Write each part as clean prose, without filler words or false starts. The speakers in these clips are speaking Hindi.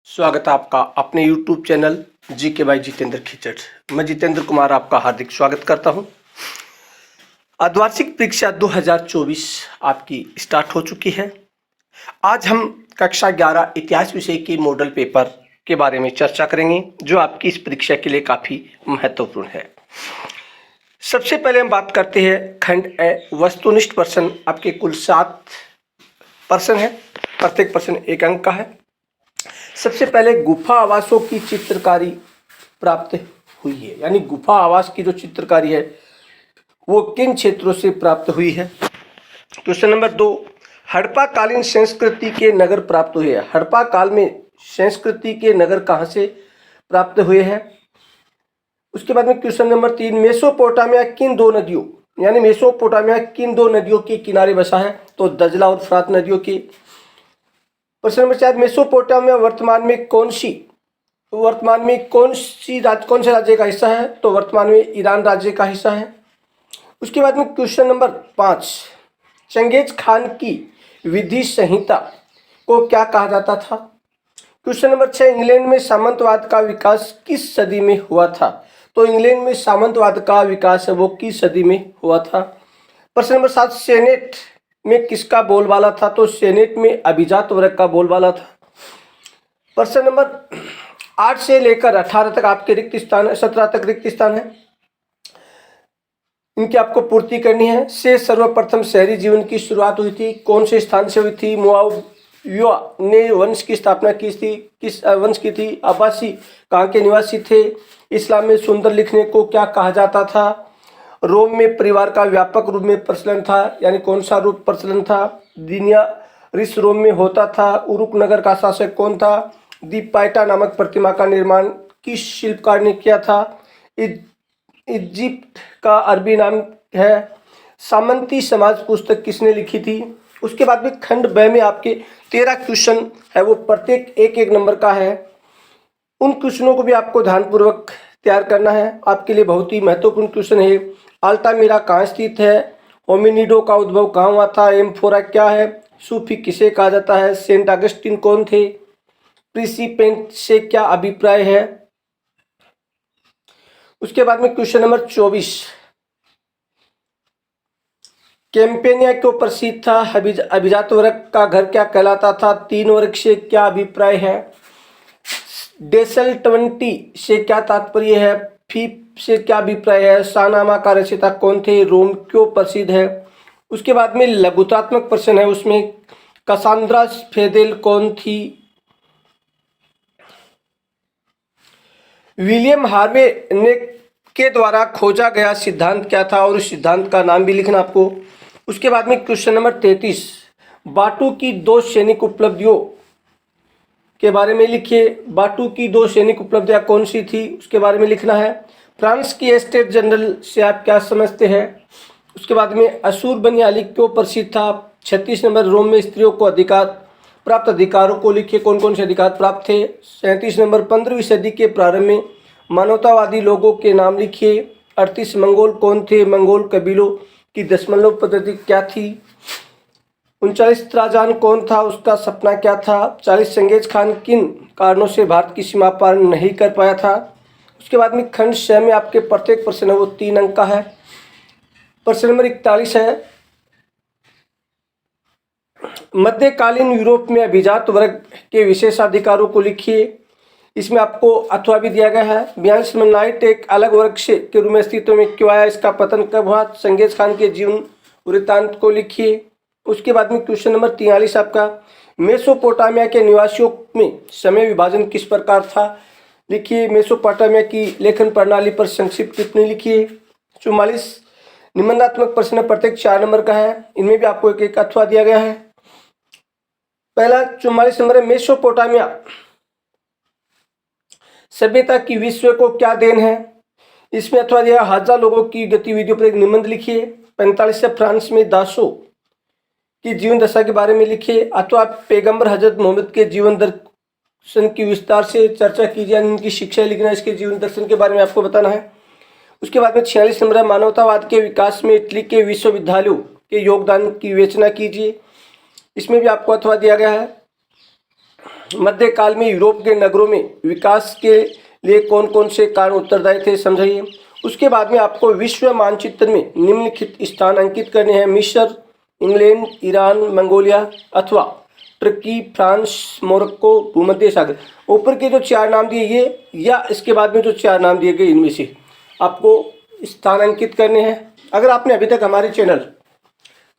स्वागत है आपका अपने YouTube चैनल जी के बाई जितेंद्र खिचड़। मैं जितेंद्र कुमार आपका हार्दिक स्वागत करता हूं। अर्धवार्षिक परीक्षा 2024 आपकी स्टार्ट हो चुकी है। आज हम कक्षा 11 इतिहास विषय के मॉडल पेपर के बारे में चर्चा करेंगे, जो आपकी इस परीक्षा के लिए काफ़ी महत्वपूर्ण है। सबसे पहले हम बात करते हैं खंड ए वस्तुनिष्ठ प्रश्न। आपके कुल 7 प्रश्न है, प्रत्येक प्रश्न 1 अंक का है। सबसे पहले गुफा आवासों की चित्रकारी प्राप्त हुई है, यानी गुफा आवास की जो चित्रकारी है वो किन क्षेत्रों से प्राप्त हुई है। क्वेश्चन नंबर 2, हड़प्पा कालीन संस्कृति के नगर प्राप्त हुए हैं। हड़प्पा काल में संस्कृति के नगर कहाँ से प्राप्त हुए हैं। उसके बाद में क्वेश्चन नंबर 3, मेसोपोटामिया किन दो नदियों, यानी मेसोपोटामिया किन दो नदियों के किनारे बसा है, तो दजला और फ्रात नदियों के। प्रश्न नंबर 4, मेसोपोटामिया वर्तमान में कौन से राज्य का हिस्सा है, तो वर्तमान में ईरान राज्य का हिस्सा है। उसके बाद में क्वेश्चन नंबर 5, चंगेज खान की विधि संहिता को क्या कहा जाता था। क्वेश्चन नंबर 6, इंग्लैंड में सामंतवाद का विकास किस सदी में हुआ था, तो इंग्लैंड में सामंतवाद का विकास है वो किस सदी में हुआ था। प्रश्न नंबर 7, सेनेट में किसका बोलबाला था, तो सेनेट में अभिजात वर्ग का बोलबाला था। प्रश्न नंबर 8 से लेकर 18 तक आपके रिक्त स्थान है, 17 तक रिक्त स्थान है, इनकी आपको पूर्ति करनी है। से सर्वप्रथम शहरी जीवन की शुरुआत हुई थी, कौन से स्थान से हुई थी। मुआविया ने वंश की स्थापना की थी, किस वंश की थी। अब्बासी कहाँ के निवासी थे। इस्लाम में सुंदर लिखने को क्या कहा जाता था। रोम में परिवार का व्यापक रूप में प्रचलन था, यानी कौन सा रूप प्रचलन था। दिनिया रिस रोम में होता था। उरुक नगर का शासक कौन था। दीपाइटा नामक प्रतिमा का निर्माण किस शिल्पकार ने किया था। इजिप्ट का अरबी नाम है। सामंती समाज पुस्तक किसने लिखी थी। उसके बाद में खंड ब में आपके 13 क्वेश्चन है, वो प्रत्येक 1-1 नंबर का है। उन क्वेश्चनों को भी आपको ध्यानपूर्वक तैयार करना है। आपके लिए बहुत ही महत्वपूर्ण क्वेश्चन है। अल्टामिरा कहाँ स्थित है। होमिनिडो का उद्भव कहाँ हुआ था। एम्फोरा क्या है। सूफी किसे कहा जाता है। सेंट अगस्टिन कौन थे। प्रिंसिपेंट से क्या अभिप्राय है। उसके बाद में क्वेश्चन नंबर 24, कैंपेनिया क्यों प्रसिद्ध था। अभिजात वर्ग का घर क्या कहलाता था। 3 वर्ग से क्या अभिप्राय है। डेसल्टवंटी से क्या तात्पर्य है। फीप से क्या अभिप्राय है। शाहनामा का रचयिता कौन थे। रोम क्यों प्रसिद्ध है। उसके बाद में लघुतात्मक प्रश्न है, उसमें कसांद्रा फेदेल कौन थी। विलियम हार्वे ने के द्वारा खोजा गया सिद्धांत क्या था, और उस सिद्धांत का नाम भी लिखना आपको। उसके बाद में क्वेश्चन नंबर 33, बाटू की 2 सैनिक उपलब्धियों के बारे में लिखिए। बाटू की 2 सैनिक उपलब्धियां कौन सी थी, उसके बारे में लिखना है। फ्रांस की स्टेट जनरल से आप क्या समझते हैं। उसके बाद में अशुरबनियाली क्यों प्रसिद्ध था। 36 नंबर, रोम में स्त्रियों को प्राप्त अधिकारों को लिखिए, कौन कौन से अधिकार प्राप्त थे। 37 नंबर, 15वीं सदी के प्रारंभ में मानवतावादी लोगों के नाम लिखिए। 38, मंगोल कौन थे। मंगोल कबीलों की दशमलव पद्धति क्या थी। 39, त्राजान कौन था, उसका सपना क्या था। 40, चंगेज खान किन कारणों से भारत की सीमा पार नहीं कर पाया था। उसके बाद में खंड 6 में आपके प्रत्येक प्रश्न है वो 3 अंक का है। प्रश्न नंबर 41 है, मध्यकालीन यूरोप में अभिजात वर्ग के विशेषाधिकारों को लिखिए। इसमें आपको अथवा भी दिया गया है। ब्यांसमनाइट एक अलग वर्ग से के रूप में अस्तित्व में क्यों आया, इसका पतन कब हुआ। चंगेज खान के जीवन वृत्तांत को लिखिए। उसके बाद में क्वेश्चन नंबर 43 आपका, मेसोपोटामिया के निवासियों में समय विभाजन किस प्रकार था, लिखिए। मेसोपोटामिया की लेखन प्रणाली पर संक्षिप्त टिप्पणी लिखिए। 44 निबंधात्मक प्रश्न प्रत्येक 4 नंबर का है, इनमें भी आपको एक एक अथवा दिया गया है। पहला 44 नंबर है, मेसोपोटामिया सभ्यता की विश्व को क्या देन है। इसमें अथवा दिया 1000 लोगों की गतिविधियों पर एक निबंध लिखिए। 45 से फ्रांस में दासों की जीवन दशा के बारे में लिखिए, अथवा पैगंबर हजरत मोहम्मद के जीवन दर्शन की विस्तार से चर्चा कीजिए, इनकी शिक्षा लिखना, इसके जीवन दर्शन के बारे में आपको बताना है। उसके बाद में 46 नंबर है, मानवतावाद के विकास में इटली के विश्वविद्यालयों के योगदान की विवेचना कीजिए। इसमें भी आपको अथवा दिया गया है। मध्यकाल में यूरोप के नगरों में विकास के लिए कौन कौन से कारण उत्तरदायी थे, समझाइए। उसके बाद में आपको विश्व मानचित्र में निम्नलिखित स्थान अंकित करने हैं। मिस्र, इंग्लैंड, ईरान, मंगोलिया अथवा तुर्की, फ्रांस, मोरक्को, भूमध्य सागर। ऊपर के जो 4 नाम दिए ये या इसके बाद में जो 4 नाम दिए गए इनमें से आपको स्थान अंकित करने हैं। अगर आपने अभी तक हमारे channel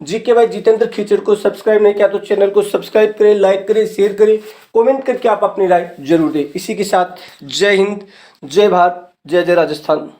GK by Jitendra Khichar को सब्सक्राइब नहीं किया तो चैनल को सब्सक्राइब करें, लाइक करें, शेयर करें, कमेंट करके आप अपनी राय जरूर दें। इसी के साथ जय हिंद, जय भारत, जय जय राजस्थान।